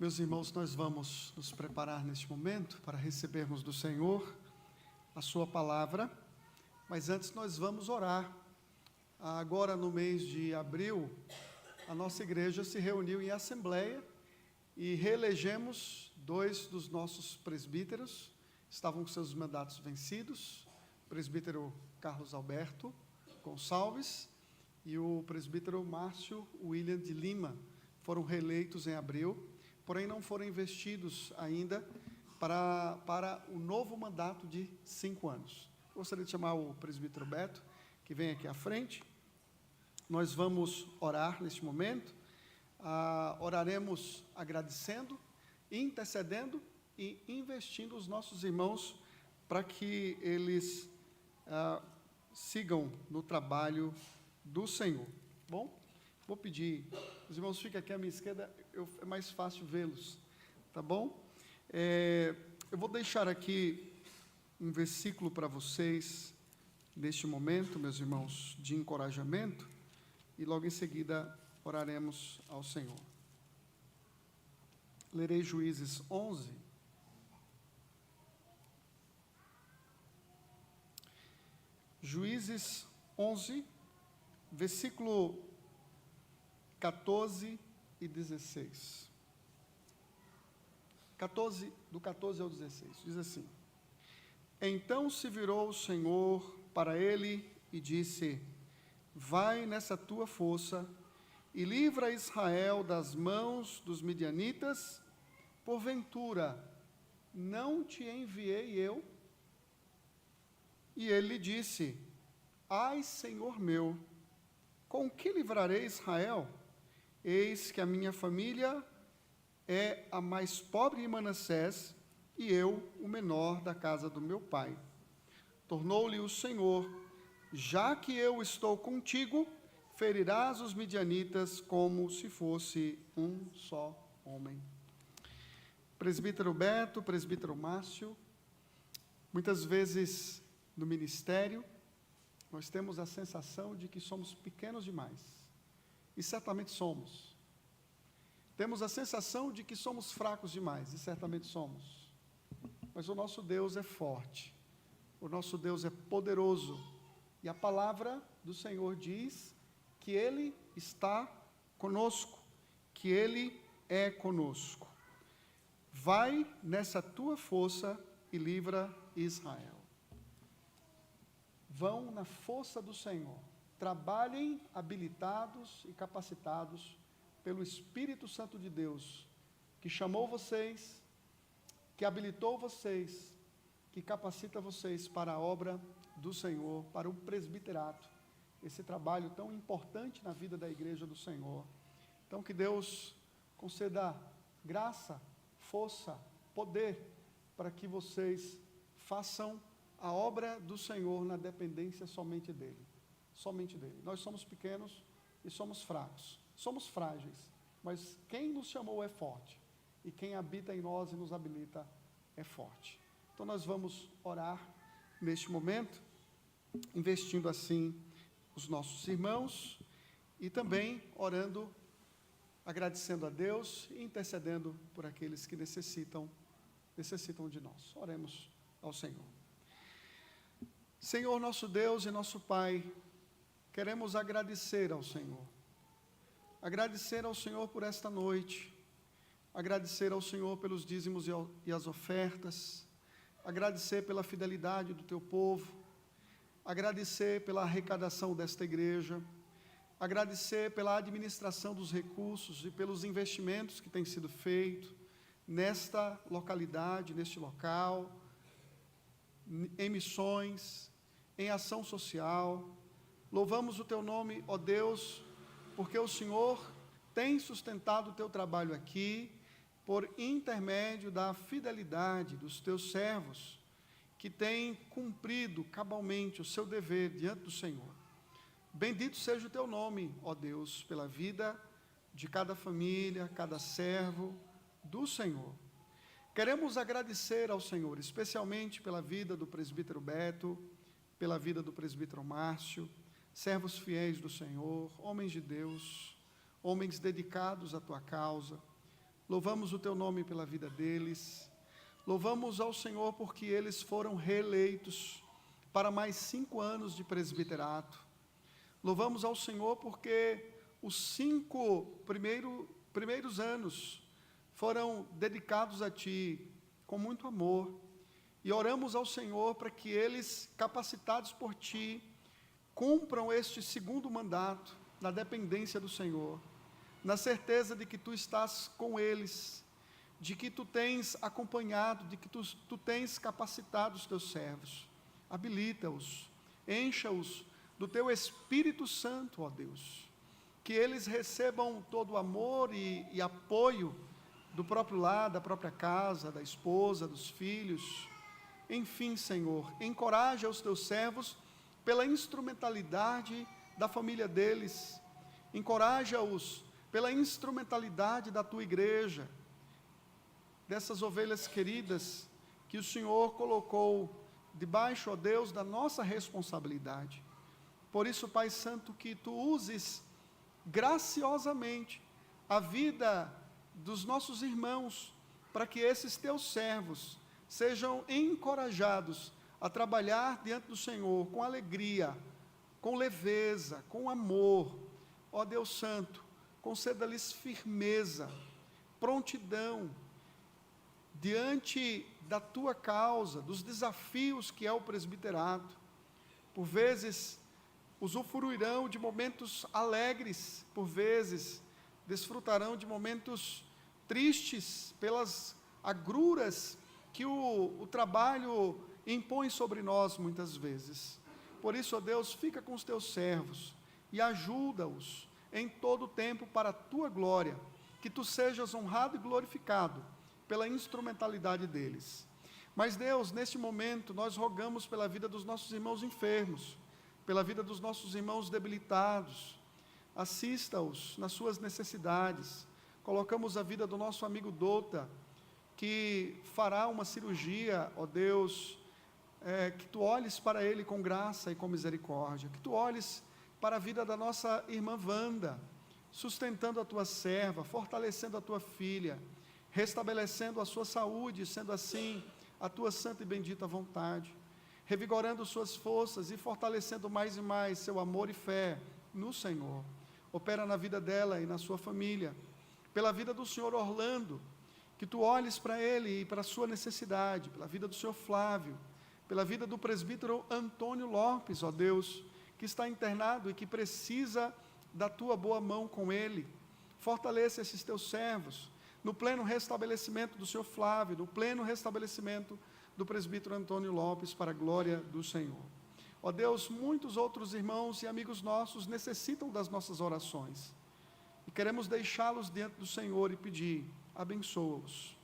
Meus irmãos, nós vamos nos preparar neste momento para recebermos do Senhor a sua palavra, mas antes nós vamos orar. Agora, no mês de abril, a nossa igreja se reuniu em assembleia e reelegemos 2 dos nossos presbíteros, estavam com seus mandatos vencidos, o presbítero Carlos Alberto Gonçalves e o presbítero Márcio William de Lima, foram reeleitos em abril, porém não foram investidos ainda para o novo mandato de 5 anos. Gostaria de chamar o presbítero Beto, que vem aqui à frente. Nós vamos orar neste momento, oraremos agradecendo, intercedendo e investindo os nossos irmãos para que eles sigam no trabalho do Senhor. Bom, vou pedir, os irmãos fiquem aqui à minha esquerda, é mais fácil vê-los, tá bom? Eu vou deixar aqui um versículo para vocês, neste momento, meus irmãos, de encorajamento, e logo em seguida oraremos ao Senhor. Lerei Juízes 11. Juízes 11, versículo 14 e 16. Do 14 ao 16, diz assim: Então se virou o Senhor para ele e disse: Vai nessa tua força e livra Israel das mãos dos midianitas, porventura não te enviei eu? E ele lhe disse: Ai, Senhor meu, com que livrarei Israel? Eis que a minha família é a mais pobre em Manassés, e eu o menor da casa do meu pai. Tornou-lhe o Senhor: Já que eu estou contigo, ferirás os midianitas como se fosse um só homem. Presbítero Beto, presbítero Márcio, muitas vezes no ministério, nós temos a sensação de que somos pequenos demais, e certamente somos. Temos a sensação de que somos fracos demais, e certamente somos. Mas o nosso Deus é forte, o nosso Deus é poderoso, e a palavra do Senhor diz que Ele está conosco, que Ele é conosco. Vai nessa tua força e livra Israel. Vão na força do Senhor, trabalhem habilitados e capacitados pelo Espírito Santo de Deus, que chamou vocês, que habilitou vocês, que capacita vocês para a obra do Senhor, para o presbiterato, esse trabalho tão importante na vida da igreja do Senhor. Então, que Deus conceda graça, força, poder, para que vocês façam a obra do Senhor na dependência somente dEle. Somente dEle. Nós somos pequenos e somos fracos. Somos frágeis, mas quem nos chamou é forte. E quem habita em nós e nos habilita é forte. Então nós vamos orar neste momento, investindo assim os nossos irmãos e também orando, agradecendo a Deus e intercedendo por aqueles que necessitam de nós. Oremos ao Senhor. Senhor, nosso Deus e nosso Pai, queremos agradecer ao Senhor. Agradecer ao Senhor por esta noite. Agradecer ao Senhor pelos dízimos e as ofertas. Agradecer pela fidelidade do teu povo. Agradecer pela arrecadação desta igreja. Agradecer pela administração dos recursos e pelos investimentos que têm sido feitos nesta localidade, neste local, em missões, em ação social. Louvamos o teu nome, ó Deus, porque o Senhor tem sustentado o teu trabalho aqui, por intermédio da fidelidade dos teus servos, que têm cumprido cabalmente o seu dever diante do Senhor. Bendito seja o teu nome, ó Deus, pela vida de cada família, cada servo do Senhor. Queremos agradecer ao Senhor, especialmente pela vida do presbítero Beto, pela vida do presbítero Márcio, servos fiéis do Senhor, homens de Deus, homens dedicados à tua causa. Louvamos o teu nome pela vida deles. Louvamos ao Senhor porque eles foram reeleitos para mais 5 anos de presbiterato. Louvamos ao Senhor porque os 5 primeiros anos foram dedicados a Ti com muito amor. E oramos ao Senhor para que eles, capacitados por Ti, cumpram este 2º mandato na dependência do Senhor, na certeza de que Tu estás com eles, de que Tu tens acompanhado, de que Tu tens capacitado os Teus servos. Habilita-os, encha-os do Teu Espírito Santo, ó Deus, que eles recebam todo o amor e apoio do próprio lar, da própria casa, da esposa, dos filhos. Enfim, Senhor, encoraja os Teus servos pela instrumentalidade da família deles, encoraja-os pela instrumentalidade da Tua igreja, dessas ovelhas queridas que o Senhor colocou debaixo, ó Deus, da nossa responsabilidade. Por isso, Pai Santo, que Tu uses graciosamente a vida dos nossos irmãos, para que esses Teus servos sejam encorajados a trabalhar diante do Senhor com alegria, com leveza, com amor. Ó Deus Santo, conceda-lhes firmeza, prontidão, diante da Tua causa, dos desafios que é o presbiterato. Por vezes, usufruirão de momentos alegres, por vezes, desfrutarão de momentos tristes pelas agruras que o trabalho impõe sobre nós muitas vezes. Por isso, ó Deus, fica com os Teus servos e ajuda-os em todo o tempo para a Tua glória, que Tu sejas honrado e glorificado pela instrumentalidade deles. Mas Deus, neste momento, nós rogamos pela vida dos nossos irmãos enfermos, pela vida dos nossos irmãos debilitados. Assista-os nas suas necessidades. Colocamos a vida do nosso amigo Dota, que fará uma cirurgia, ó Deus, que Tu olhes para ele com graça e com misericórdia, que Tu olhes para a vida da nossa irmã Wanda, sustentando a Tua serva, fortalecendo a Tua filha, restabelecendo a sua saúde, sendo assim a Tua santa e bendita vontade, revigorando suas forças e fortalecendo mais e mais seu amor e fé no Senhor. Opera na vida dela e na sua família. Pela vida do Senhor Orlando, que Tu olhes para ele e para a sua necessidade, pela vida do Senhor Flávio, pela vida do presbítero Antônio Lopes, ó Deus, que está internado e que precisa da Tua boa mão com ele. Fortaleça esses Teus servos, no pleno restabelecimento do Senhor Flávio, no pleno restabelecimento do presbítero Antônio Lopes, para a glória do Senhor. Ó Deus, muitos outros irmãos e amigos nossos necessitam das nossas orações, e queremos deixá-los diante do Senhor e pedir: abençoa-os.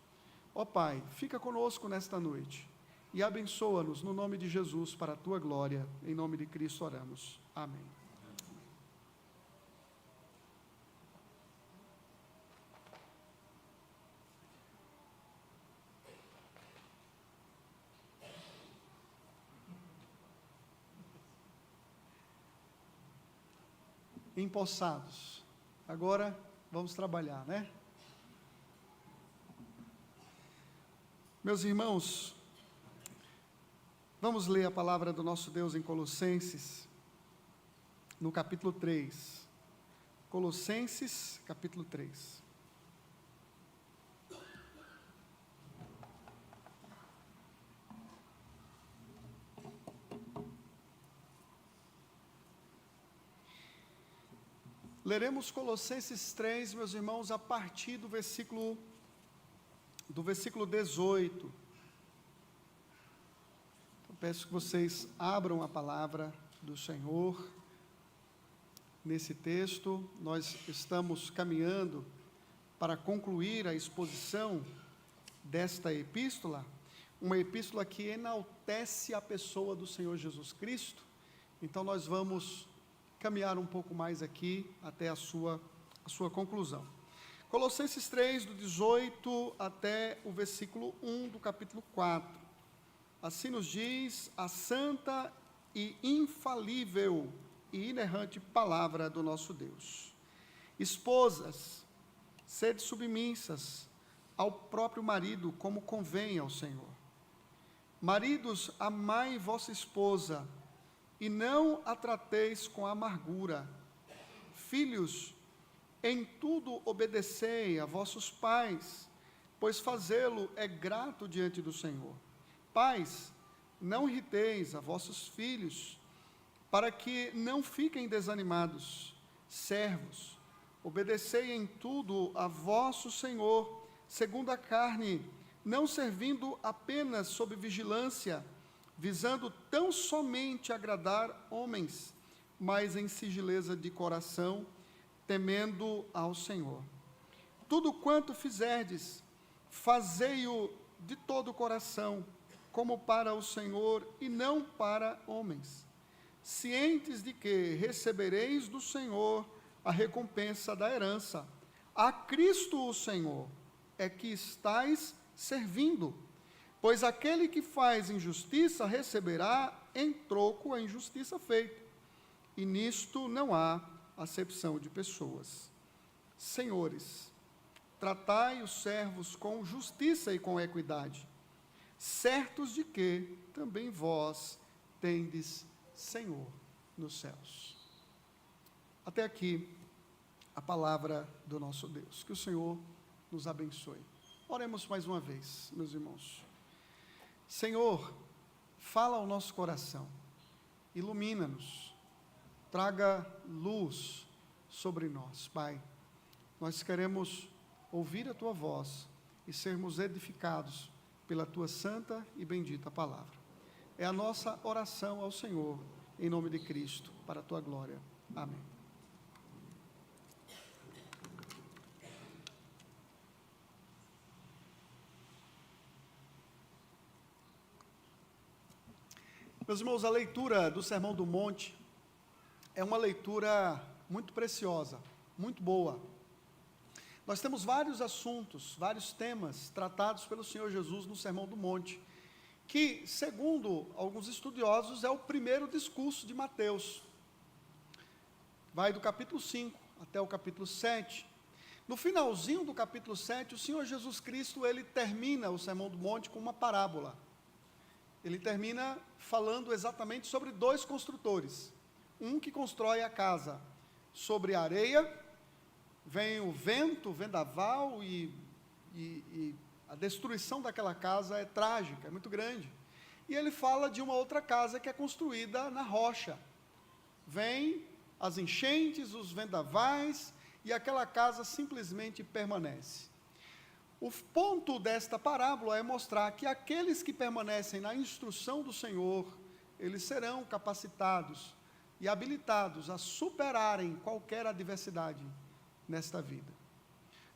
Ó Pai, fica conosco nesta noite, e abençoa-nos no nome de Jesus, para a Tua glória. Em nome de Cristo oramos. Amém. Empossados. Agora vamos trabalhar, né? Meus irmãos, vamos ler a palavra do nosso Deus em Colossenses, no capítulo 3. Colossenses, capítulo 3. Leremos Colossenses 3, meus irmãos, a partir do versículo 18. Eu peço que vocês abram a palavra do Senhor nesse texto. Nós estamos caminhando para concluir a exposição desta epístola, uma epístola que enaltece a pessoa do Senhor Jesus Cristo. Então nós vamos caminhar um pouco mais aqui até a sua conclusão. Colossenses 3, do 18 até o versículo 1 do capítulo 4. Assim nos diz a santa e infalível e inerrante palavra do nosso Deus. Esposas, sede submissas ao próprio marido, como convém ao Senhor. Maridos, amai vossa esposa, e não a trateis com amargura. Filhos, em tudo obedecei a vossos pais, pois fazê-lo é grato diante do Senhor. Pais, não irriteis a vossos filhos, para que não fiquem desanimados. Servos, obedecei em tudo a vosso Senhor, segundo a carne, não servindo apenas sob vigilância, visando tão somente agradar homens, mas em singeleza de coração, temendo ao Senhor. Tudo quanto fizerdes, fazei-o de todo o coração, como para o Senhor e não para homens, cientes de que recebereis do Senhor a recompensa da herança. A Cristo o Senhor é que estais servindo, pois aquele que faz injustiça receberá em troco a injustiça feita, e nisto não há acepção de pessoas. Senhores, tratai os servos com justiça e com equidade, certos de que também vós tendes Senhor nos céus. Até aqui a palavra do nosso Deus. Que o Senhor nos abençoe. Oremos mais uma vez, meus irmãos. Senhor, fala ao nosso coração, ilumina-nos, traga luz sobre nós, Pai. Nós queremos ouvir a Tua voz e sermos edificados pela Tua santa e bendita palavra. É a nossa oração ao Senhor, em nome de Cristo, para a Tua glória. Amém. Meus irmãos, a leitura do Sermão do Monte é uma leitura muito preciosa, muito boa. Nós temos vários assuntos, vários temas tratados pelo Senhor Jesus no Sermão do Monte, que, segundo alguns estudiosos, é o primeiro discurso de Mateus. Vai do capítulo 5 até o capítulo 7. No finalzinho do capítulo 7, o Senhor Jesus Cristo, ele termina o Sermão do Monte com uma parábola. Ele termina falando exatamente sobre dois construtores. Um que constrói a casa sobre a areia, vem o vento, o vendaval e a destruição daquela casa é trágica, é muito grande. E ele fala de uma outra casa que é construída na rocha. Vem as enchentes, os vendavais, e aquela casa simplesmente permanece. O ponto desta parábola é mostrar que aqueles que permanecem na instrução do Senhor, eles serão capacitados e habilitados a superarem qualquer adversidade nesta vida.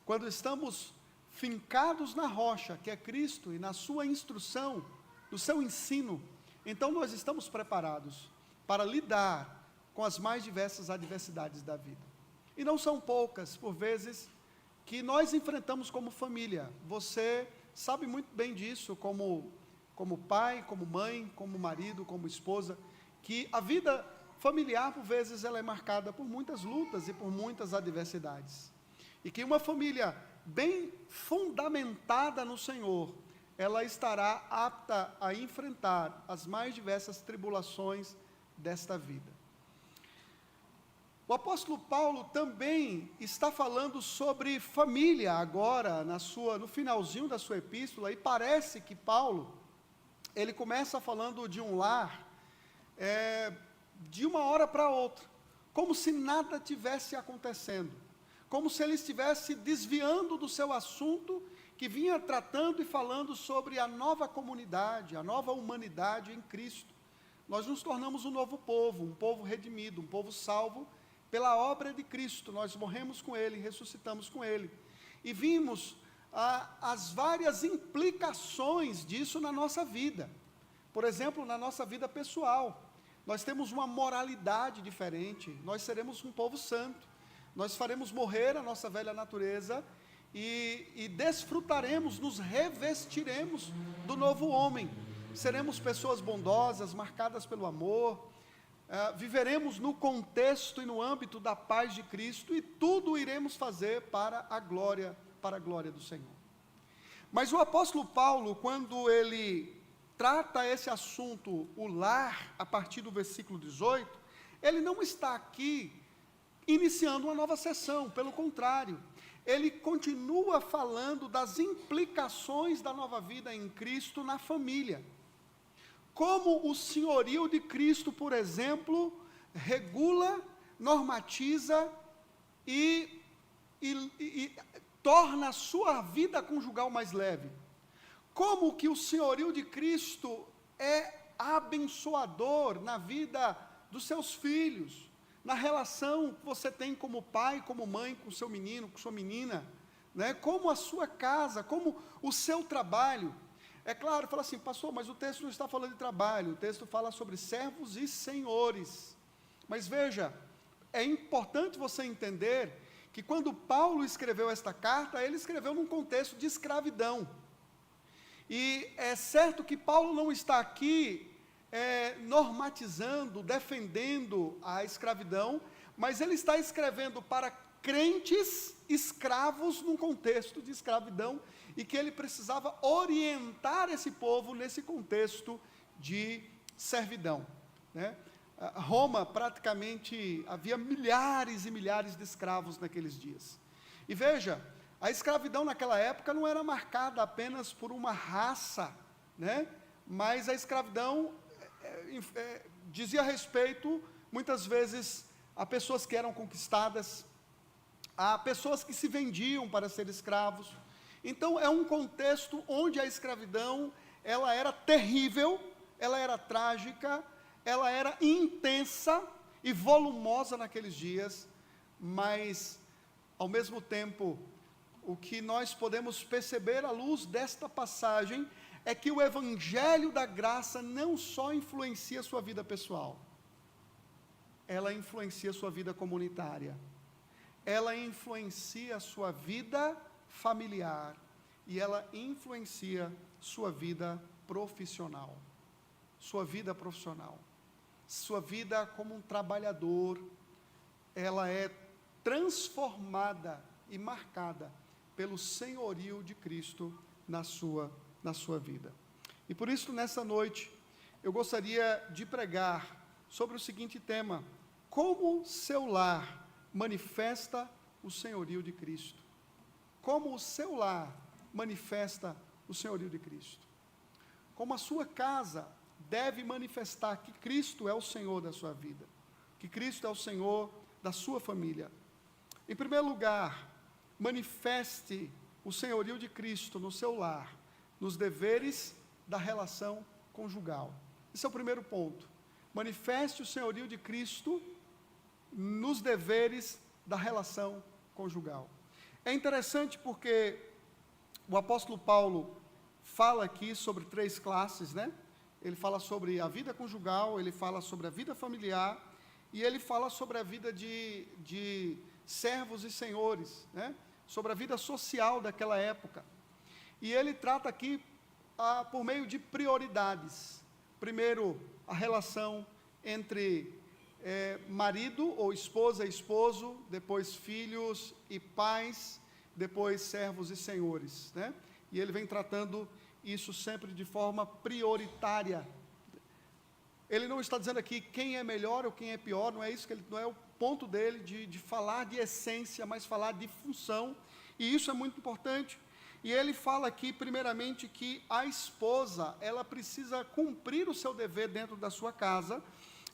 Quando estamos fincados na rocha, que é Cristo, e na sua instrução, no seu ensino, então nós estamos preparados para lidar com as mais diversas adversidades da vida. E não são poucas, por vezes, que nós enfrentamos como família. Você sabe muito bem disso, como pai, como mãe, como marido, como esposa, que a vida familiar, por vezes, ela é marcada por muitas lutas e por muitas adversidades. E que uma família bem fundamentada no Senhor, ela estará apta a enfrentar as mais diversas tribulações desta vida. O apóstolo Paulo também está falando sobre família agora, no finalzinho da sua epístola, e parece que Paulo, ele começa falando de um lar, de uma hora para outra, como se nada tivesse acontecendo, como se ele estivesse desviando do seu assunto, que vinha tratando e falando sobre a nova comunidade, a nova humanidade em Cristo. Nós nos tornamos um novo povo, um povo redimido, um povo salvo, pela obra de Cristo. Nós morremos com Ele, ressuscitamos com Ele, e vimos as várias implicações disso na nossa vida. Por exemplo, na nossa vida pessoal, nós temos uma moralidade diferente, nós seremos um povo santo, nós faremos morrer a nossa velha natureza, e desfrutaremos, nos revestiremos do novo homem, seremos pessoas bondosas, marcadas pelo amor, viveremos no contexto e no âmbito da paz de Cristo, e tudo iremos fazer para a glória do Senhor. Mas o apóstolo Paulo, quando ele trata esse assunto, o lar, a partir do versículo 18, ele não está aqui iniciando uma nova sessão, pelo contrário, ele continua falando das implicações da nova vida em Cristo na família. Como o senhorio de Cristo, por exemplo, regula, normatiza e torna a sua vida conjugal mais leve. Como que o senhorio de Cristo é abençoador na vida dos seus filhos, na relação que você tem como pai, como mãe, com seu menino, com sua menina, né? Como a sua casa, como o seu trabalho. É claro, fala assim, pastor, mas o texto não está falando de trabalho, o texto fala sobre servos e senhores. Mas veja, é importante você entender que quando Paulo escreveu esta carta, ele escreveu num contexto de escravidão. E é certo que Paulo não está aqui normatizando, defendendo a escravidão, mas ele está escrevendo para crentes escravos num contexto de escravidão, e que ele precisava orientar esse povo nesse contexto de servidão, né? Roma, praticamente, havia milhares e milhares de escravos naqueles dias. E veja, a escravidão naquela época não era marcada apenas por uma raça, né? Mas a escravidão dizia respeito, muitas vezes, a pessoas que eram conquistadas, a pessoas que se vendiam para ser escravos. Então, é um contexto onde a escravidão, ela era terrível, ela era trágica, ela era intensa e volumosa naqueles dias, mas, ao mesmo tempo, o que nós podemos perceber à luz desta passagem é que o evangelho da graça não só influencia a sua vida pessoal, ela influencia a sua vida comunitária, ela influencia a sua vida familiar, e ela influencia sua vida profissional, sua vida como um trabalhador, ela é transformada e marcada pelo senhorio de Cristo na sua vida. E por isso, nessa noite, eu gostaria de pregar sobre o seguinte tema: como seu lar manifesta o senhorio de Cristo. Como o seu lar manifesta o senhorio de Cristo. Como a sua casa deve manifestar que Cristo é o Senhor da sua vida, que Cristo é o Senhor da sua família. Em primeiro lugar, manifeste o senhorio de Cristo no seu lar, nos deveres da relação conjugal. Esse é o primeiro ponto. Manifeste o senhorio de Cristo nos deveres da relação conjugal. É interessante porque o apóstolo Paulo fala aqui sobre 3 classes, né? Ele fala sobre a vida conjugal, ele fala sobre a vida familiar, e ele fala sobre a vida de servos e senhores, né? Sobre a vida social daquela época. E ele trata aqui por meio de prioridades. Primeiro, a relação entre marido ou esposa e esposo, depois filhos e pais, depois servos e senhores, né? E ele vem tratando isso sempre de forma prioritária. Ele não está dizendo aqui quem é melhor ou quem é pior, não é isso que não é o ponto dele de falar de essência, mas falar de função, e isso é muito importante. E ele fala aqui, primeiramente, que a esposa, ela precisa cumprir o seu dever dentro da sua casa,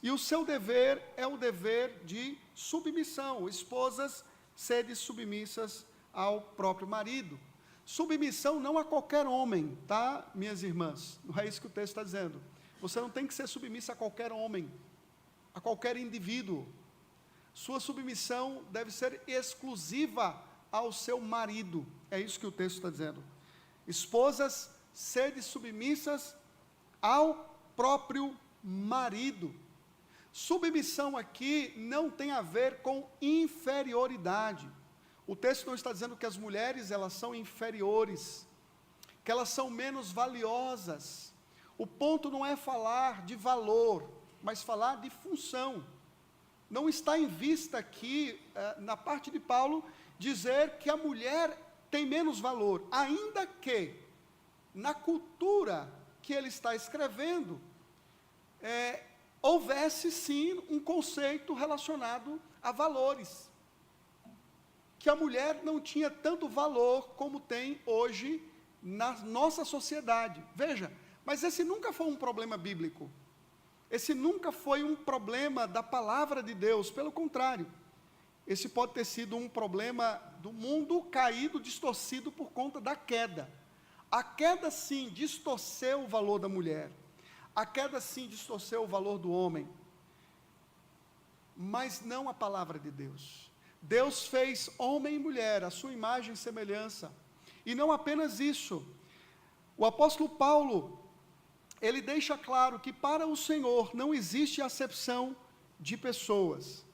e o seu dever é o dever de submissão. Esposas, sede submissas ao próprio marido. Submissão não a qualquer homem, tá, minhas irmãs? Não é isso que o texto está dizendo. Você não tem que ser submissa a qualquer homem, a qualquer indivíduo. Sua submissão deve ser exclusiva ao seu marido. É isso que o texto está dizendo. Esposas, sede submissas ao próprio marido. Submissão aqui não tem a ver com inferioridade. O texto não está dizendo que as mulheres, elas são inferiores, que elas são menos valiosas. O ponto não é falar de valor, mas falar de função. Não está em vista aqui, na parte de Paulo, dizer que a mulher tem menos valor, ainda que na cultura que ele está escrevendo, houvesse sim um conceito relacionado a valores, que a mulher não tinha tanto valor como tem hoje na nossa sociedade. Veja, mas esse nunca foi um problema bíblico, esse nunca foi um problema da palavra de Deus, pelo contrário, esse pode ter sido um problema do mundo caído, distorcido por conta da queda. A queda sim distorceu o valor da mulher, a queda sim distorceu o valor do homem, mas não a palavra de Deus. Deus fez homem e mulher, a sua imagem e semelhança, e não apenas isso, o apóstolo Paulo, ele deixa claro que para o Senhor não existe acepção de pessoas,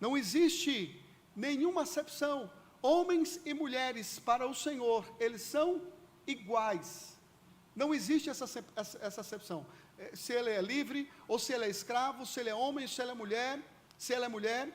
não existe nenhuma acepção, homens e mulheres para o Senhor, eles são iguais, não existe essa acepção, se ele é livre, ou se ele é escravo, se ele é homem, se ela é mulher,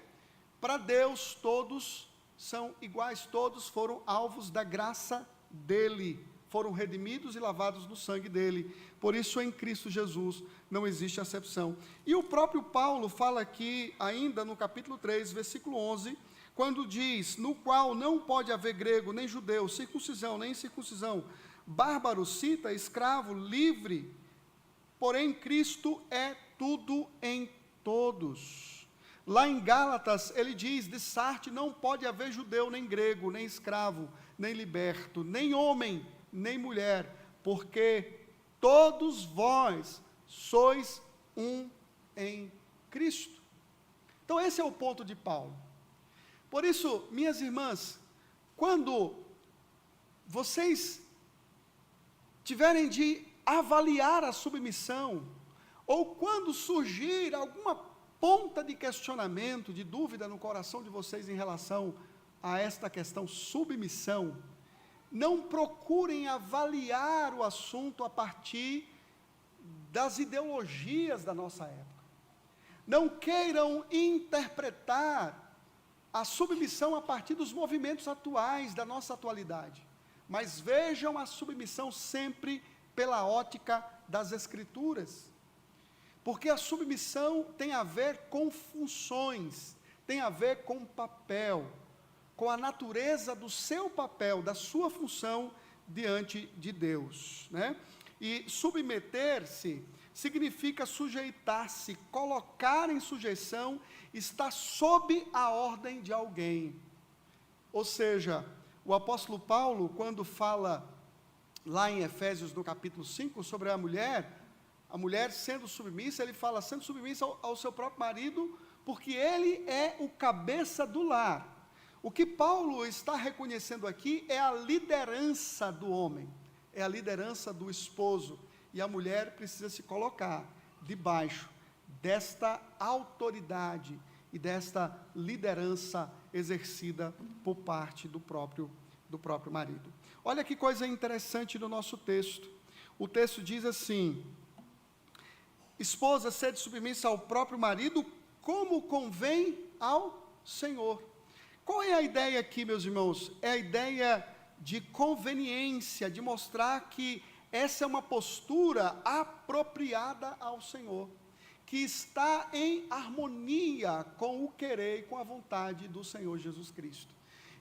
para Deus todos são iguais, todos foram alvos da graça dele, foram redimidos e lavados no sangue dele, por isso em Cristo Jesus não existe acepção. E o próprio Paulo fala aqui, ainda no capítulo 3, versículo 11, quando diz, no qual não pode haver grego, nem judeu, circuncisão, nem incircuncisão, bárbaro, cita, escravo, livre, porém Cristo é tudo em todos. Lá em Gálatas, ele diz, de Sarte, não pode haver judeu, nem grego, nem escravo, nem liberto, nem homem, nem mulher, porque todos vós sois um em Cristo. Então esse é o ponto de Paulo. Por isso, minhas irmãs, quando vocês tiverem de avaliar a submissão, ou quando surgir alguma ponta de questionamento, de dúvida no coração de vocês em relação a esta questão submissão, não procurem avaliar o assunto a partir das ideologias da nossa época. Não queiram interpretar a submissão a partir dos movimentos atuais, da nossa atualidade. Mas vejam a submissão sempre pela ótica das Escrituras. Porque a submissão tem a ver com funções, tem a ver com papel, com a natureza do seu papel, da sua função diante de Deus, né? E submeter-se significa sujeitar-se, colocar em sujeição, estar sob a ordem de alguém. Ou seja, o apóstolo Paulo, quando fala lá em Efésios, no capítulo 5, sobre a mulher sendo submissa, ele fala, sendo submissa ao seu próprio marido, porque ele é o cabeça do lar. O que Paulo está reconhecendo aqui é a liderança do homem, é a liderança do esposo, e a mulher precisa se colocar debaixo desta autoridade e desta liderança exercida por parte do próprio marido. Olha que coisa interessante no nosso texto. O texto diz assim: esposa, sede submissa ao próprio marido, como convém ao Senhor. Qual é a ideia aqui, meus irmãos? É a ideia de conveniência, de mostrar que essa é uma postura apropriada ao Senhor, que está em harmonia com o querer e com a vontade do Senhor Jesus Cristo.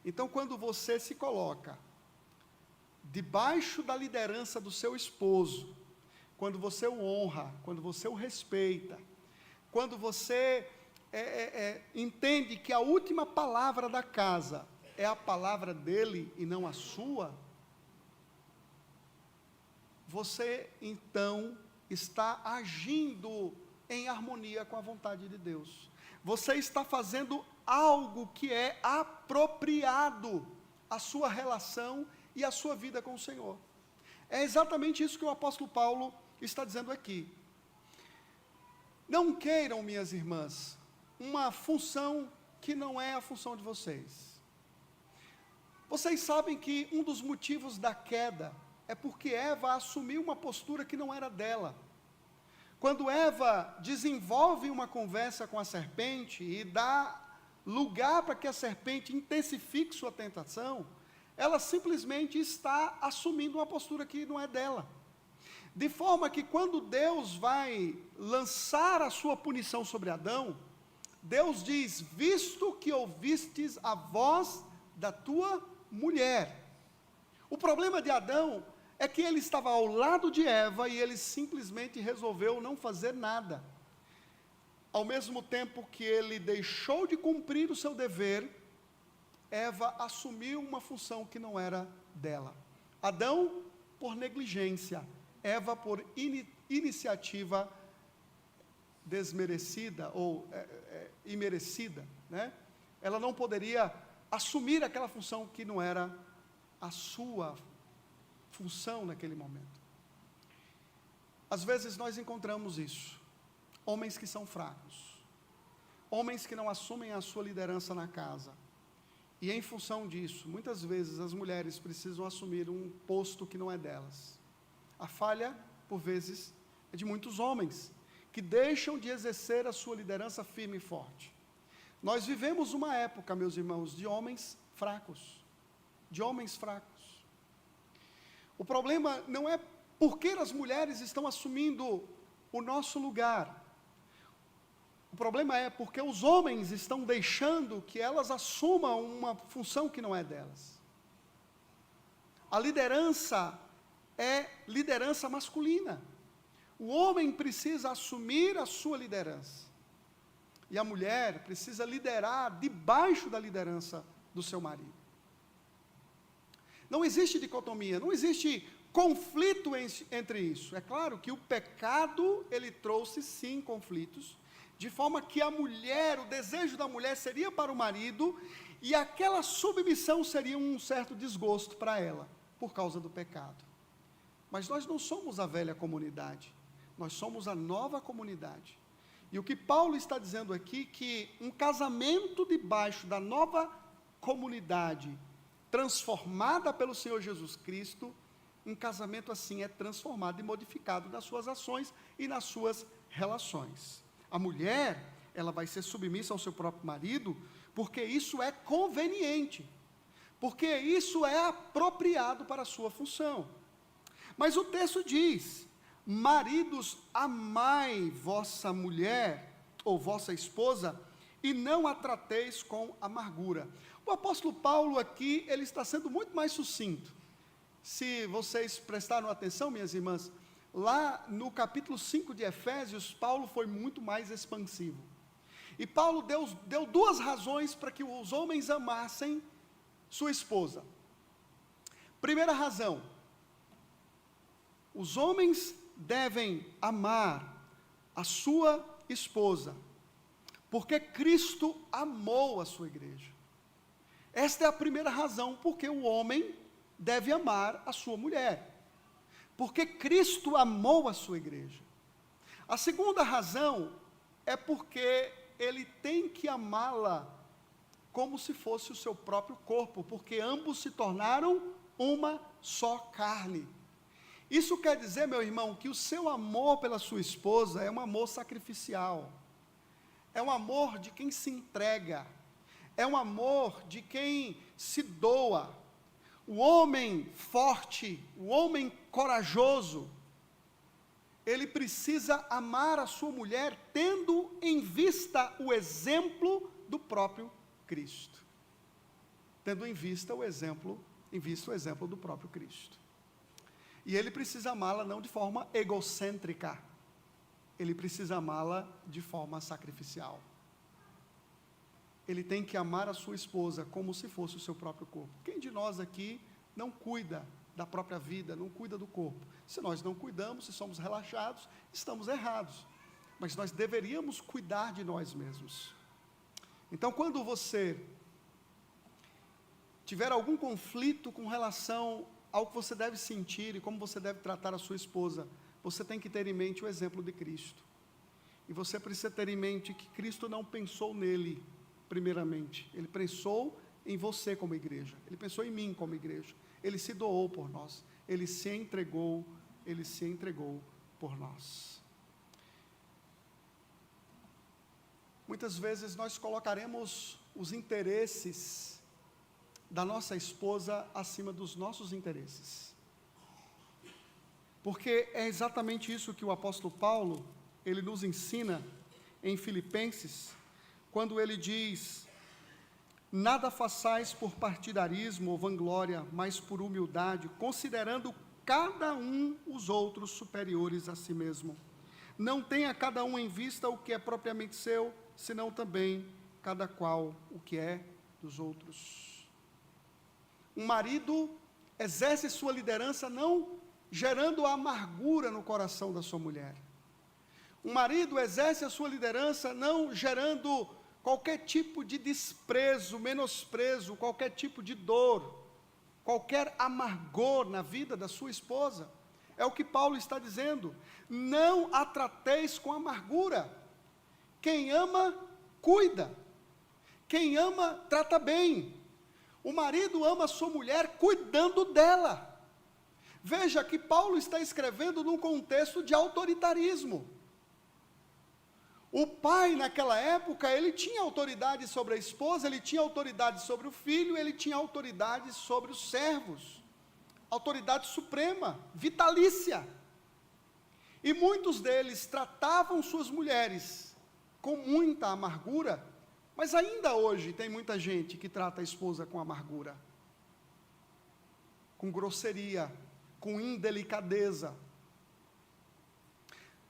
Então, quando você se coloca debaixo da liderança do seu esposo, quando você o honra, quando você o respeita, quando você entende que a última palavra da casa é a palavra dele e não a sua, você então está agindo em harmonia com a vontade de Deus. Você está fazendo algo que é apropriado à sua relação e à sua vida com o Senhor. É exatamente isso que o apóstolo Paulo está dizendo aqui. Não queiram, minhas irmãs, uma função que não é a função de vocês. Vocês sabem que um dos motivos da queda é porque Eva assumiu uma postura que não era dela. Quando Eva desenvolve uma conversa com a serpente e dá lugar para que a serpente intensifique sua tentação, ela simplesmente está assumindo uma postura que não é dela. De forma que quando Deus vai lançar a sua punição sobre Adão, Deus diz: visto que ouvistes a voz da tua mulher. O problema de Adão é que ele estava ao lado de Eva e ele simplesmente resolveu não fazer nada. Ao mesmo tempo que ele deixou de cumprir o seu dever, Eva assumiu uma função que não era dela. Adão por negligência, Eva por iniciativa desmerecida ou imerecida, né? Ela não poderia assumir aquela função que não era a sua função naquele momento. Às vezes nós encontramos isso, homens que são fracos, homens que não assumem a sua liderança na casa, e em função disso, muitas vezes as mulheres precisam assumir um posto que não é delas. A falha, por vezes, é de muitos homens, que deixam de exercer a sua liderança firme e forte. Nós vivemos uma época, meus irmãos, de homens fracos, O problema não é porque as mulheres estão assumindo o nosso lugar. O problema é porque os homens estão deixando que elas assumam uma função que não é delas. A liderança é liderança masculina. O homem precisa assumir a sua liderança. E a mulher precisa liderar debaixo da liderança do seu marido. Não existe dicotomia, não existe conflito entre isso. É claro que o pecado, ele trouxe sim conflitos, de forma que a mulher, o desejo da mulher seria para o marido, e aquela submissão seria um certo desgosto para ela, por causa do pecado. Mas nós não somos a velha comunidade, nós somos a nova comunidade. E o que Paulo está dizendo aqui, que um casamento debaixo da nova comunidade, transformada pelo Senhor Jesus Cristo, um casamento assim é transformado e modificado nas suas ações e nas suas relações. A mulher, ela vai ser submissa ao seu próprio marido, porque isso é conveniente, porque isso é apropriado para a sua função. Mas o texto diz: maridos, amai vossa mulher, ou vossa esposa, e não a trateis com amargura. O apóstolo Paulo aqui, ele está sendo muito mais sucinto. Se vocês prestaram atenção, minhas irmãs, lá no capítulo 5 de Efésios, Paulo foi muito mais expansivo. E Paulo deu duas razões para que os homens amassem sua esposa. Primeira razão: os homens devem amar a sua esposa, porque Cristo amou a sua igreja. Esta é a primeira razão porque o homem deve amar a sua mulher, porque Cristo amou a sua igreja. A segunda razão é porque ele tem que amá-la como se fosse o seu próprio corpo, porque ambos se tornaram uma só carne. Isso quer dizer, meu irmão, que o seu amor pela sua esposa é um amor sacrificial, é um amor de quem se entrega, é um amor de quem se doa. O homem forte, o homem corajoso, ele precisa amar a sua mulher tendo em vista o exemplo do próprio Cristo. Tendo em vista o exemplo do próprio Cristo. E ele precisa amá-la não de forma egocêntrica, ele precisa amá-la de forma sacrificial. Ele tem que amar a sua esposa como se fosse o seu próprio corpo. Quem de nós aqui não cuida da própria vida, não cuida do corpo? Se nós não cuidamos, se somos relaxados, estamos errados. Mas nós deveríamos cuidar de nós mesmos. Então, quando você tiver algum conflito com relação ao que você deve sentir e como você deve tratar a sua esposa, você tem que ter em mente o exemplo de Cristo. E você precisa ter em mente que Cristo não pensou nele, primeiramente. Ele pensou em você como igreja. Ele pensou em mim como igreja. Ele se doou por nós. Ele se entregou por nós. Muitas vezes nós colocaremos os interesses da nossa esposa acima dos nossos interesses. Porque é exatamente isso que o apóstolo Paulo, ele nos ensina em Filipenses, quando ele diz: nada façais por partidarismo ou vanglória, mas por humildade, considerando cada um os outros superiores a si mesmo. Não tenha cada um em vista o que é propriamente seu, senão também cada qual o que é dos outros. Um marido exerce sua liderança não gerando amargura no coração da sua mulher. Um marido exerce a sua liderança não gerando qualquer tipo de desprezo, menosprezo, qualquer tipo de dor, qualquer amargor na vida da sua esposa. É o que Paulo está dizendo. Não a trateis com amargura. Quem ama, cuida. Quem ama, trata bem. O marido ama a sua mulher cuidando dela. Veja que Paulo está escrevendo num contexto de autoritarismo. O pai, naquela época, ele tinha autoridade sobre a esposa, ele tinha autoridade sobre o filho, ele tinha autoridade sobre os servos. Autoridade suprema, vitalícia. E muitos deles tratavam suas mulheres com muita amargura, mas ainda hoje tem muita gente que trata a esposa com amargura, com grosseria, com indelicadeza.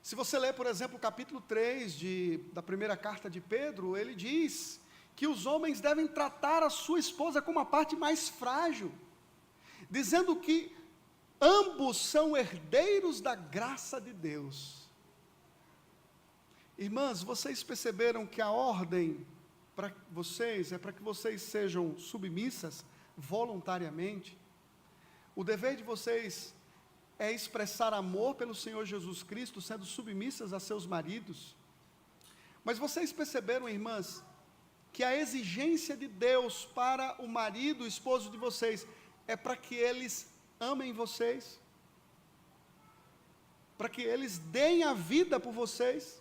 Se você ler, por exemplo, o capítulo 3 da primeira carta de Pedro, ele diz que os homens devem tratar a sua esposa como a parte mais frágil, dizendo que ambos são herdeiros da graça de Deus. Irmãs, vocês perceberam que a ordem para vocês é para que vocês sejam submissas voluntariamente? O dever de vocês é expressar amor pelo Senhor Jesus Cristo, sendo submissas a seus maridos. Mas vocês perceberam, irmãs, que a exigência de Deus para o marido, o esposo de vocês, é para que eles amem vocês, para que eles deem a vida por vocês,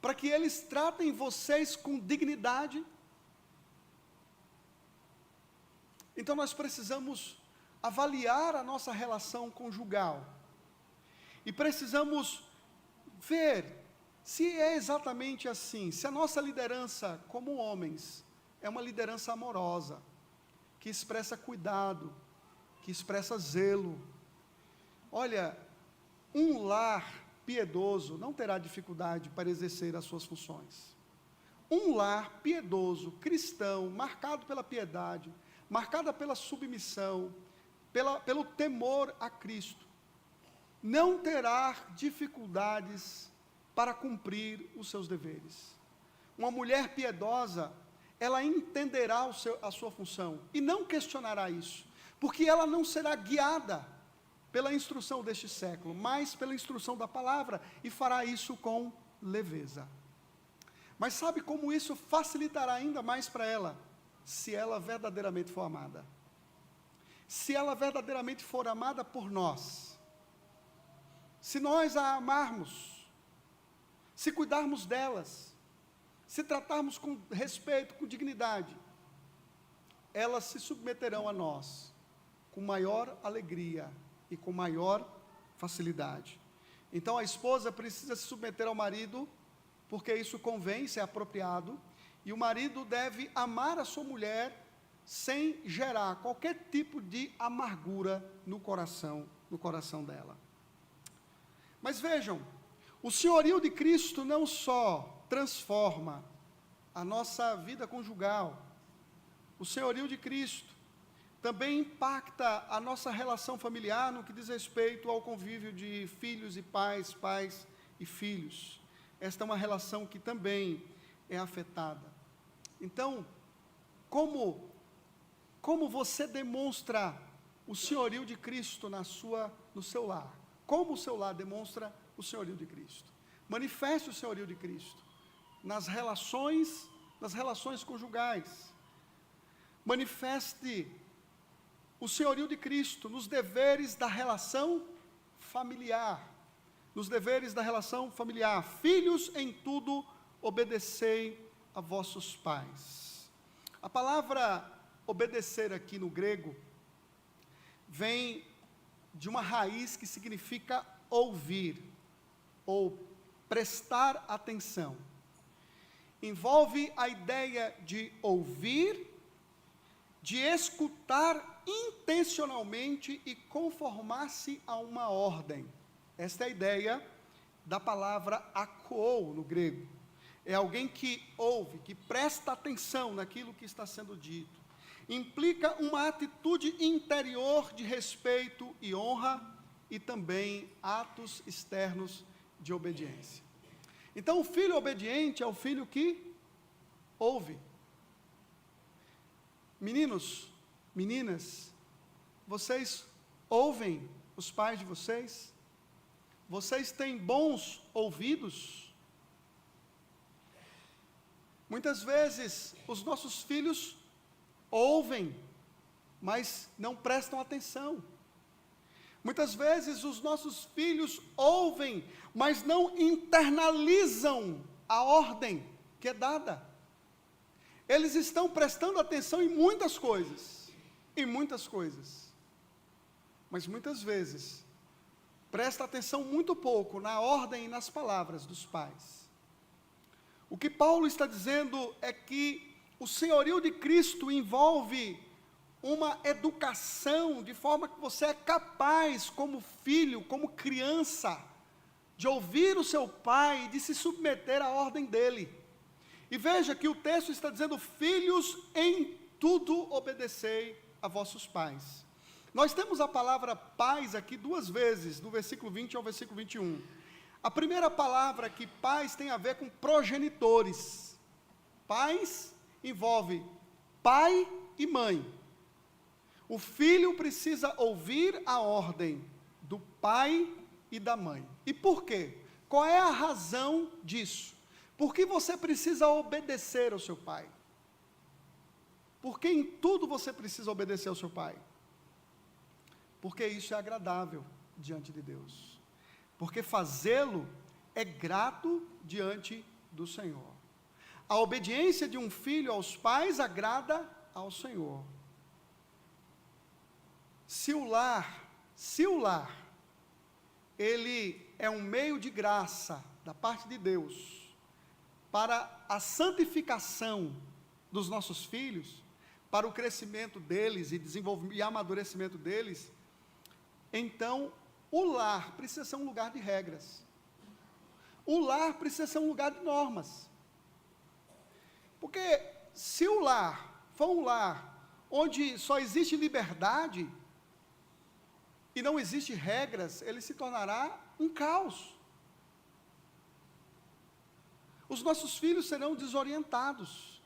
para que eles tratem vocês com dignidade. Então nós precisamos avaliar a nossa relação conjugal, e precisamos ver se é exatamente assim, se a nossa liderança como homens é uma liderança amorosa, que expressa cuidado, que expressa zelo. Olha, um lar piedoso não terá dificuldade para exercer as suas funções. Um lar piedoso, cristão, marcado pela piedade, marcada pela submissão, pelo temor a Cristo, não terá dificuldades para cumprir os seus deveres. Uma mulher piedosa, ela entenderá a sua função e não questionará isso, porque ela não será guiada pela instrução deste século, mas pela instrução da palavra, e fará isso com leveza. Mas sabe como isso facilitará ainda mais para ela? Se ela verdadeiramente for amada. Se ela verdadeiramente for amada por nós, se nós a amarmos, se cuidarmos delas, se tratarmos com respeito, com dignidade, elas se submeterão a nós com maior alegria e com maior facilidade. Então a esposa precisa se submeter ao marido, porque isso convém, isso é apropriado, e o marido deve amar a sua mulher sem gerar qualquer tipo de amargura no coração dela. Mas vejam, o senhorio de Cristo não só transforma a nossa vida conjugal, o senhorio de Cristo também impacta a nossa relação familiar no que diz respeito ao convívio de filhos e pais, pais e filhos. Esta é uma relação que também é afetada. Então, como você demonstra o senhorio de Cristo no seu lar? Como o seu lar demonstra o senhorio de Cristo? Manifeste o senhorio de Cristo nas relações conjugais. Manifeste o senhorio de Cristo nos deveres da relação familiar. Nos deveres da relação familiar. Filhos, em tudo, obedecei a vossos pais. A palavra obedecer aqui no grego vem de uma raiz que significa ouvir ou prestar atenção. Envolve a ideia de ouvir, de escutar intencionalmente e conformar-se a uma ordem. Esta é a ideia da palavra akouo no grego. É alguém que ouve, que presta atenção naquilo que está sendo dito. Implica uma atitude interior de respeito e honra e também atos externos de obediência. Então, o filho obediente é o filho que ouve. Meninos, meninas, vocês ouvem os pais de vocês? Vocês têm bons ouvidos? Muitas vezes, os nossos filhos ouvem, mas não prestam atenção. Muitas vezes, os nossos filhos ouvem, mas não internalizam a ordem que é dada. Eles estão prestando atenção em muitas coisas, mas muitas vezes, presta atenção muito pouco na ordem e nas palavras dos pais. O que Paulo está dizendo é que o senhorio de Cristo envolve uma educação, de forma que você é capaz, como filho, como criança, de ouvir o seu pai e de se submeter à ordem dele. E veja que o texto está dizendo: filhos, em tudo obedecei a vossos pais. Nós temos a palavra pais aqui duas vezes, do versículo 20 ao versículo 21. A primeira palavra que pais tem a ver com progenitores. Pais envolve pai e mãe. O filho precisa ouvir a ordem do pai e da mãe. E por quê? Qual é a razão disso? Por que você precisa obedecer ao seu pai? Por que em tudo você precisa obedecer ao seu pai? Porque isso é agradável diante de Deus. Porque fazê-lo é grato diante do Senhor. A obediência de um filho aos pais agrada ao Senhor. Se o lar, ele é um meio de graça da parte de Deus para a santificação dos nossos filhos, para o crescimento deles e desenvolvimento e amadurecimento deles, então o lar precisa ser um lugar de regras. O lar precisa ser um lugar de normas. Porque se o lar for um lar onde só existe liberdade e não existe regras, ele se tornará um caos. Os nossos filhos serão desorientados.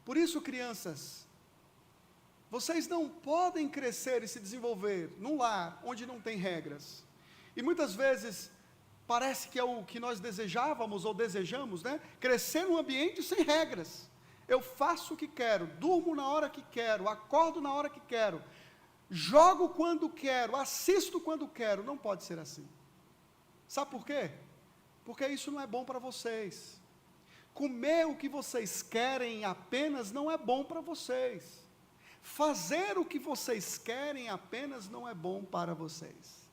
Por isso, crianças, vocês não podem crescer e se desenvolver num lar onde não tem regras. E muitas vezes, parece que é o que nós desejávamos ou desejamos, né? Crescer num ambiente sem regras. Eu faço o que quero, durmo na hora que quero, acordo na hora que quero, jogo quando quero, assisto quando quero. Não pode ser assim. Sabe por quê? Porque isso não é bom para vocês. Comer o que vocês querem apenas não é bom para vocês. Fazer o que vocês querem apenas não é bom para vocês.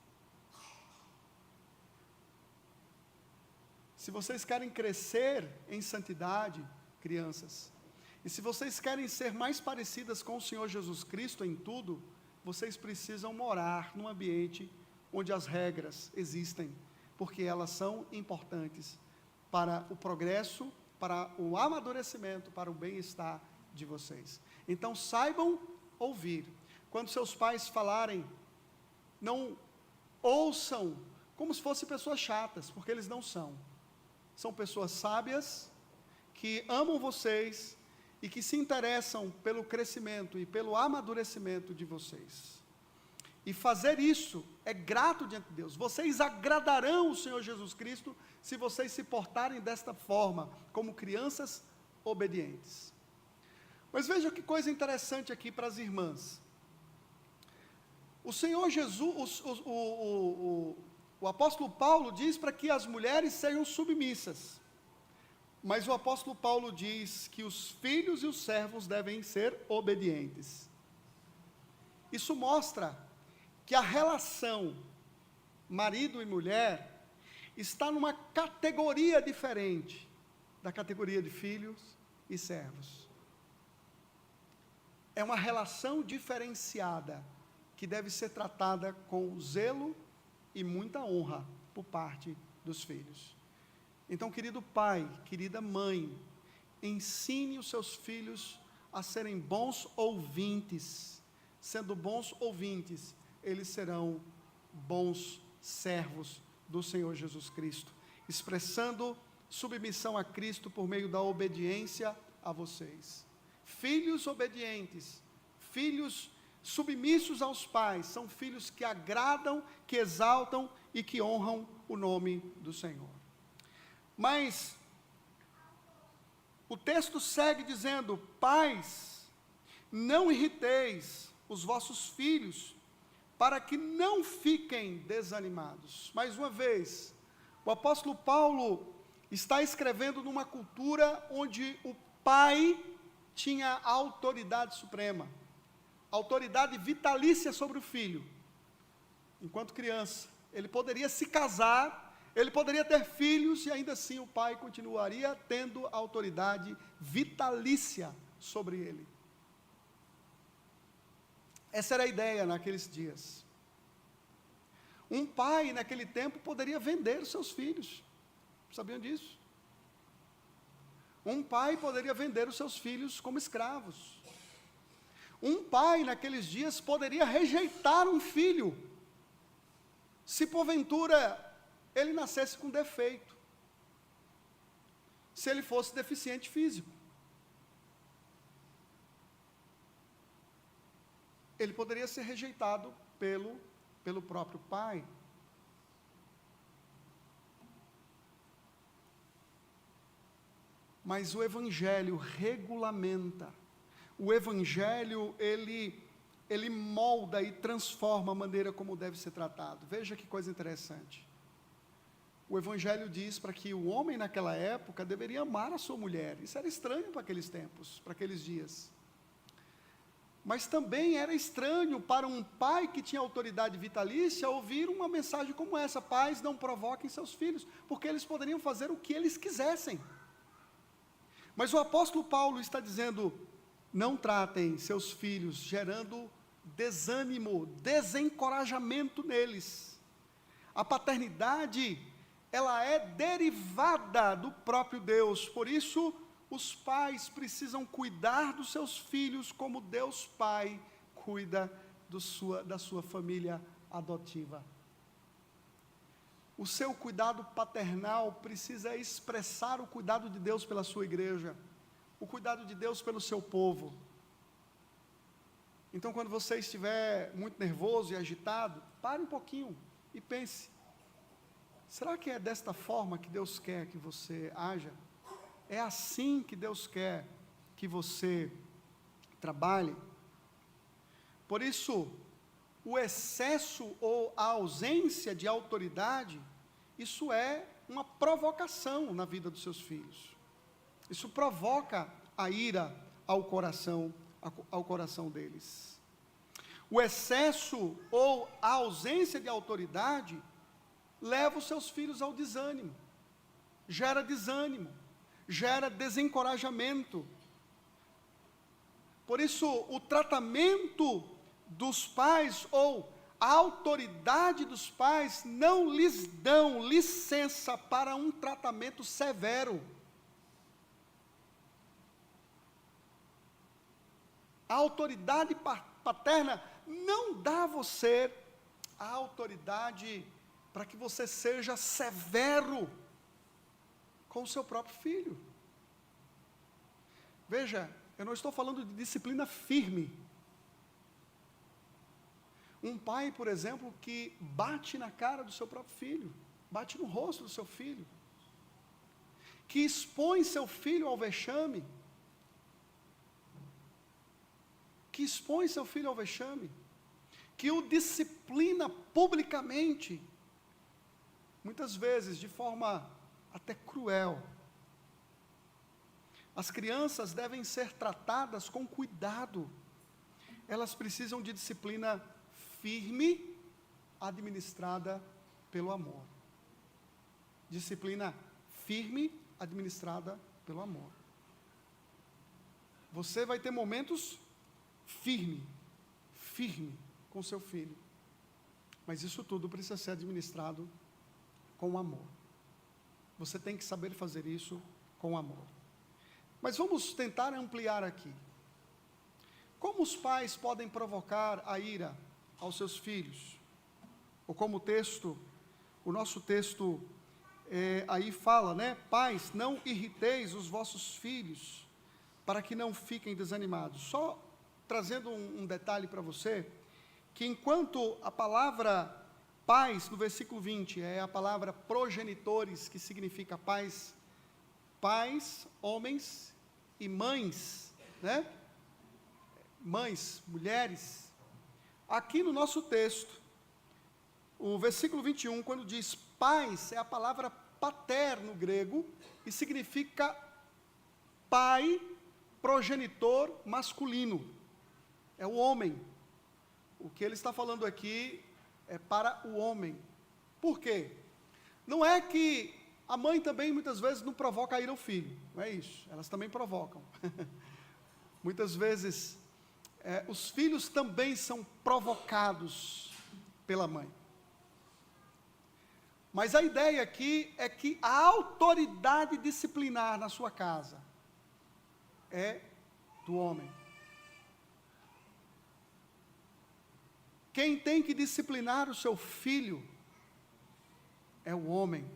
Se vocês querem crescer em santidade, crianças, e se vocês querem ser mais parecidas com o Senhor Jesus Cristo em tudo, vocês precisam morar num ambiente onde as regras existem, porque elas são importantes para o progresso, para o amadurecimento, para o bem-estar de vocês. Então, saibam ouvir. Quando seus pais falarem, não ouçam como se fossem pessoas chatas, porque eles não são. São pessoas sábias, que amam vocês e que se interessam pelo crescimento e pelo amadurecimento de vocês. E fazer isso é grato diante de Deus. Vocês agradarão o Senhor Jesus Cristo se vocês se portarem desta forma, como crianças obedientes. Mas veja que coisa interessante aqui para as irmãs. O Senhor Jesus, o apóstolo Paulo diz para que as mulheres sejam submissas. Mas o apóstolo Paulo diz que os filhos e os servos devem ser obedientes. Isso mostra que a relação marido e mulher está numa categoria diferente da categoria de filhos e servos. É uma relação diferenciada que deve ser tratada com zelo e muita honra por parte dos filhos. Então, querido pai, querida mãe, ensine os seus filhos a serem bons ouvintes. Sendo bons ouvintes, eles serão bons servos do Senhor Jesus Cristo, expressando submissão a Cristo por meio da obediência a vocês. Filhos obedientes, filhos submissos aos pais, são filhos que agradam, que exaltam e que honram o nome do Senhor. Mas o texto segue dizendo: pais, não irriteis os vossos filhos, para que não fiquem desanimados. Mais uma vez, o apóstolo Paulo está escrevendo numa cultura onde o pai tinha a autoridade suprema, autoridade vitalícia sobre o filho. Enquanto criança, ele poderia se casar, ele poderia ter filhos, e ainda assim o pai continuaria tendo autoridade vitalícia sobre ele. Essa era a ideia naqueles dias. Um pai, naquele tempo, poderia vender os seus filhos. Sabiam disso? Um pai poderia vender os seus filhos como escravos. Um pai, naqueles dias, poderia rejeitar um filho, se porventura ele nascesse com defeito, se ele fosse deficiente físico. Ele poderia ser rejeitado pelo próprio pai. Mas o Evangelho regulamenta, o Evangelho, ele molda e transforma a maneira como deve ser tratado. Veja que coisa interessante. O Evangelho diz para que o homem naquela época deveria amar a sua mulher. Isso era estranho para aqueles tempos, para aqueles dias. Mas também era estranho para um pai que tinha autoridade vitalícia ouvir uma mensagem como essa: pais, não provoquem seus filhos, porque eles poderiam fazer o que eles quisessem. Mas o apóstolo Paulo está dizendo: não tratem seus filhos gerando desânimo, desencorajamento neles. A paternidade, ela é derivada do próprio Deus, por isso os pais precisam cuidar dos seus filhos como Deus Pai cuida da sua família adotiva. O seu cuidado paternal precisa expressar o cuidado de Deus pela sua igreja, o cuidado de Deus pelo seu povo. Então, quando você estiver muito nervoso e agitado, pare um pouquinho e pense: será que é desta forma que Deus quer que você haja? É assim que Deus quer que você trabalhe? Por isso, o excesso ou a ausência de autoridade, isso é uma provocação na vida dos seus filhos. Isso provoca a ira ao coração deles. O excesso ou a ausência de autoridade leva os seus filhos ao desânimo, gera desencorajamento. Por isso, o tratamento dos pais ou a autoridade dos pais não lhes dão licença para um tratamento severo. A autoridade paterna não dá a você a autoridade para que você seja severo com o seu próprio filho. Veja, eu não estou falando de disciplina firme. Um pai, por exemplo, que bate na cara do seu próprio filho, bate no rosto do seu filho, que expõe seu filho ao vexame, que o disciplina publicamente, muitas vezes de forma até cruel. As crianças devem ser tratadas com cuidado. Elas precisam de disciplina firme, administrada pelo amor. Disciplina firme, administrada pelo amor. Você vai ter momentos firme com seu filho. Mas isso tudo precisa ser administrado com amor. Você tem que saber fazer isso com amor. Mas vamos tentar ampliar aqui. Como os pais podem provocar a ira aos seus filhos? Ou como o nosso texto aí fala, né? Pais, não irriteis os vossos filhos, para que não fiquem desanimados. Só trazendo um detalhe para você, que enquanto a palavra pais, no versículo 20, é a palavra progenitores, que significa pais, homens e mães, né? Mães, mulheres. Aqui no nosso texto, o versículo 21, quando diz pais, é a palavra pater no grego, e significa pai, progenitor masculino. É o homem. O que ele está falando aqui é para o homem. Por quê? Não é que a mãe também muitas vezes não provoca a ira ao filho, não é isso, elas também provocam. Muitas vezes os filhos também são provocados pela mãe. Mas a ideia aqui é que a autoridade disciplinar na sua casa é do homem. Quem tem que disciplinar o seu filho é o homem.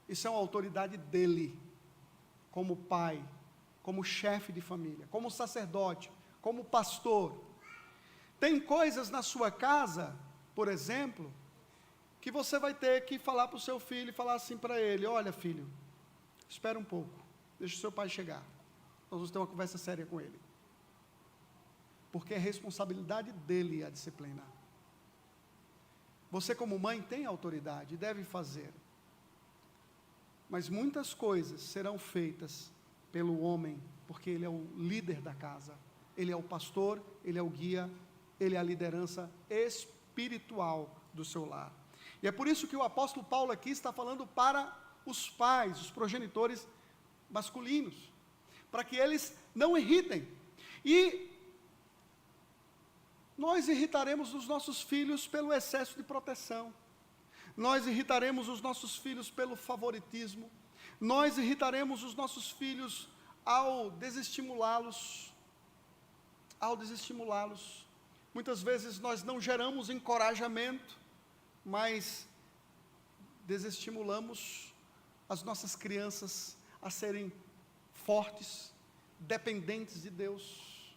Isso é uma autoridade dele, como pai, como chefe de família, como sacerdote, como pastor. Tem coisas na sua casa, por exemplo, que você vai ter que falar para o seu filho e falar assim para ele: olha, filho, espera um pouco, deixa o seu pai chegar, nós vamos ter uma conversa séria com ele. Porque é responsabilidade dele a disciplina. Você como mãe tem autoridade, deve fazer. Mas muitas coisas serão feitas pelo homem, porque ele é o líder da casa, ele é o pastor, ele é o guia, ele é a liderança espiritual do seu lar. E é por isso que o apóstolo Paulo aqui está falando para os pais, os progenitores masculinos, para que eles não irritem. E nós irritaremos os nossos filhos pelo excesso de proteção. Nós irritaremos os nossos filhos pelo favoritismo. Nós irritaremos os nossos filhos ao desestimulá-los. Muitas vezes nós não geramos encorajamento, mas desestimulamos as nossas crianças a serem fortes, dependentes de Deus,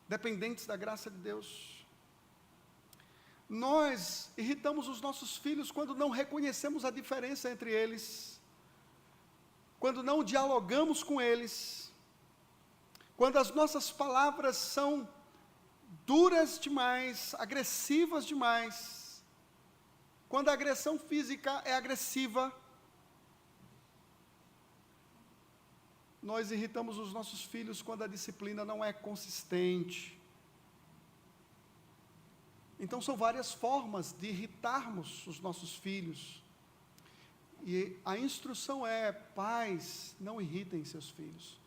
dependentes da graça de Deus. Nós irritamos os nossos filhos quando não reconhecemos a diferença entre eles, quando não dialogamos com eles, quando as nossas palavras são duras demais, agressivas demais, quando a agressão física é agressiva. Nós irritamos os nossos filhos quando a disciplina não é consistente. Então são várias formas de irritarmos os nossos filhos. E a instrução é: pais, não irritem seus filhos.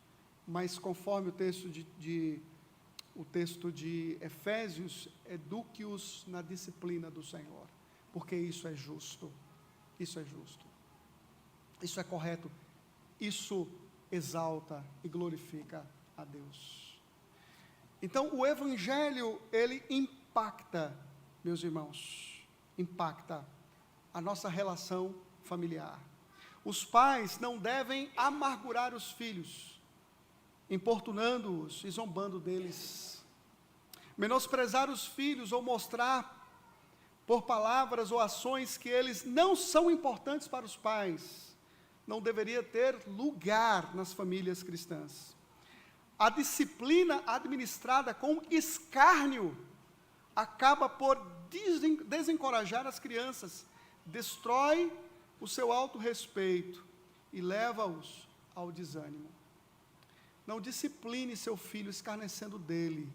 Mas conforme o texto de Efésios, eduque-os na disciplina do Senhor, porque isso é justo, isso é justo, isso é correto, isso exalta e glorifica a Deus. Então o Evangelho, ele impacta, meus irmãos, impacta a nossa relação familiar. Os pais não devem amargurar os filhos, importunando-os e zombando deles. Menosprezar os filhos ou mostrar por palavras ou ações que eles não são importantes para os pais, não deveria ter lugar nas famílias cristãs. A disciplina administrada com escárnio acaba por desencorajar as crianças, destrói o seu autorrespeito e leva-os ao desânimo. Não discipline seu filho escarnecendo dele,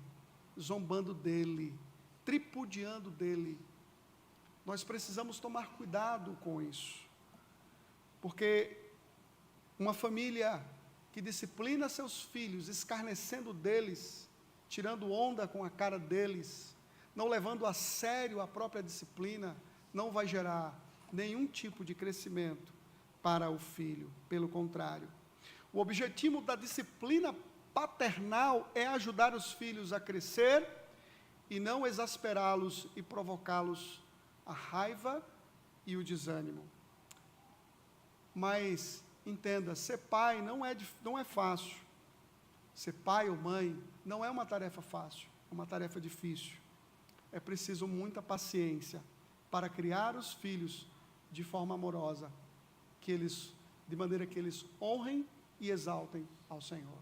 zombando dele, tripudiando dele. Nós precisamos tomar cuidado com isso, porque uma família que disciplina seus filhos, escarnecendo deles, tirando onda com a cara deles, não levando a sério a própria disciplina, não vai gerar nenhum tipo de crescimento para o filho. Pelo contrário, o objetivo da disciplina paternal é ajudar os filhos a crescer e não exasperá-los e provocá-los a raiva e o desânimo. Mas entenda, ser pai não é fácil. Ser pai ou mãe não é uma tarefa fácil, é uma tarefa difícil. É preciso muita paciência para criar os filhos de forma amorosa, de maneira que eles honrem e exaltem ao Senhor.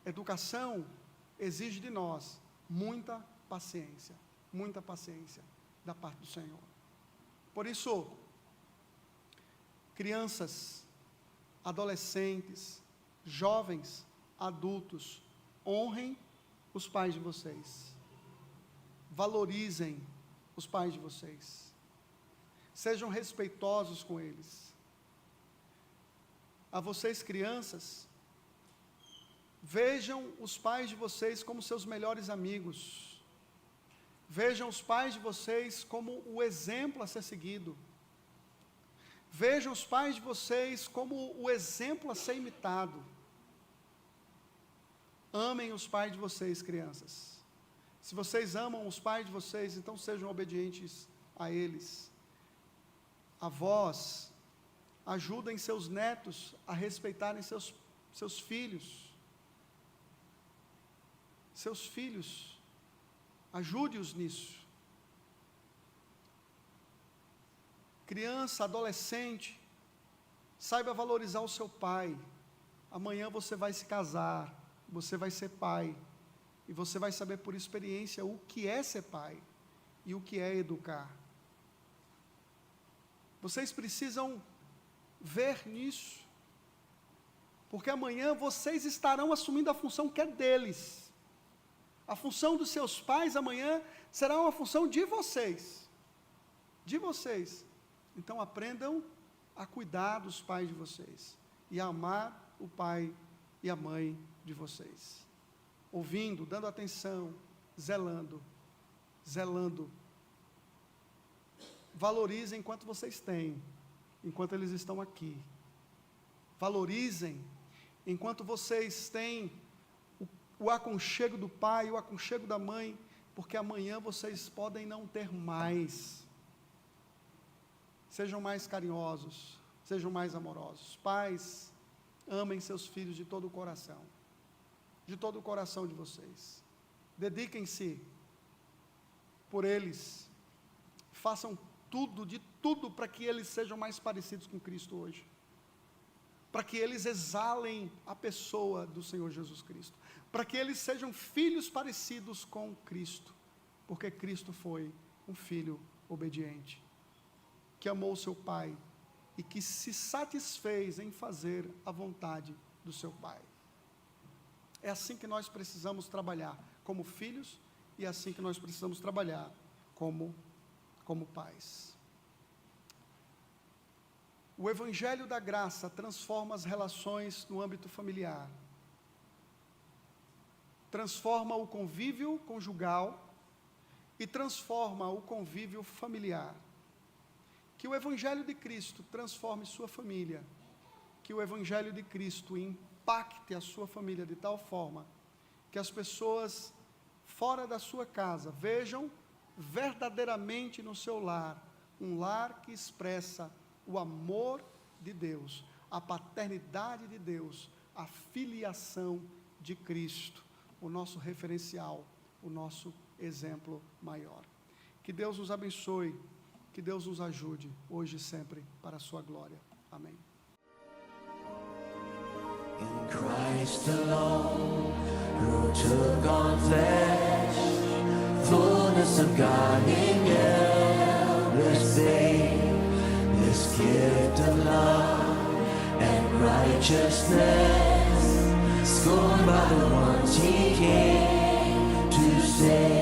Educação exige de nós muita paciência da parte do Senhor. Por isso, crianças, adolescentes, jovens, adultos, honrem os pais de vocês. Valorizem os pais de vocês. Sejam respeitosos com eles. A vocês, crianças, vejam os pais de vocês como seus melhores amigos. Vejam os pais de vocês como o exemplo a ser seguido. Vejam os pais de vocês como o exemplo a ser imitado. Amem os pais de vocês, crianças. Se vocês amam os pais de vocês, então sejam obedientes a eles. Avós, ajudem seus netos a respeitarem seus filhos. Seus filhos, ajude-os nisso. Criança, adolescente, saiba valorizar o seu pai. Amanhã você vai se casar, você vai ser pai, e você vai saber por experiência o que é ser pai e o que é educar. Vocês precisam ver nisso, porque amanhã vocês estarão assumindo a função que é deles. A função dos seus pais amanhã será uma função de vocês. De vocês. Então aprendam a cuidar dos pais de vocês e a amar o pai e a mãe de vocês. Ouvindo, dando atenção, zelando. Valorizem enquanto vocês têm, enquanto eles estão aqui. Valorizem enquanto vocês têm o aconchego do pai, o aconchego da mãe, porque amanhã vocês podem não ter mais. Sejam mais carinhosos, sejam mais amorosos. Pais, amem seus filhos de todo o coração de vocês. Dediquem-se por eles. Façam de tudo para que eles sejam mais parecidos com Cristo hoje. Para que eles exalem a pessoa do Senhor Jesus Cristo. Para que eles sejam filhos parecidos com Cristo. Porque Cristo foi um filho obediente, que amou seu pai e que se satisfez em fazer a vontade do seu pai. É assim que nós precisamos trabalhar como filhos e é assim que nós precisamos trabalhar como pais. O Evangelho da Graça transforma as relações no âmbito familiar, transforma o convívio conjugal e transforma o convívio familiar. Que o Evangelho de Cristo transforme sua família, que o Evangelho de Cristo impacte a sua família de tal forma que as pessoas fora da sua casa vejam verdadeiramente no seu lar, um lar que expressa o amor de Deus, a paternidade de Deus, a filiação de Cristo, o nosso referencial, o nosso exemplo maior. Que Deus nos abençoe, que Deus nos ajude, hoje e sempre, para a sua glória. Amém. In Christ alone, who took on flesh, fullness of God in endless faith, this gift of love and righteousness, scorned by the ones he came to save.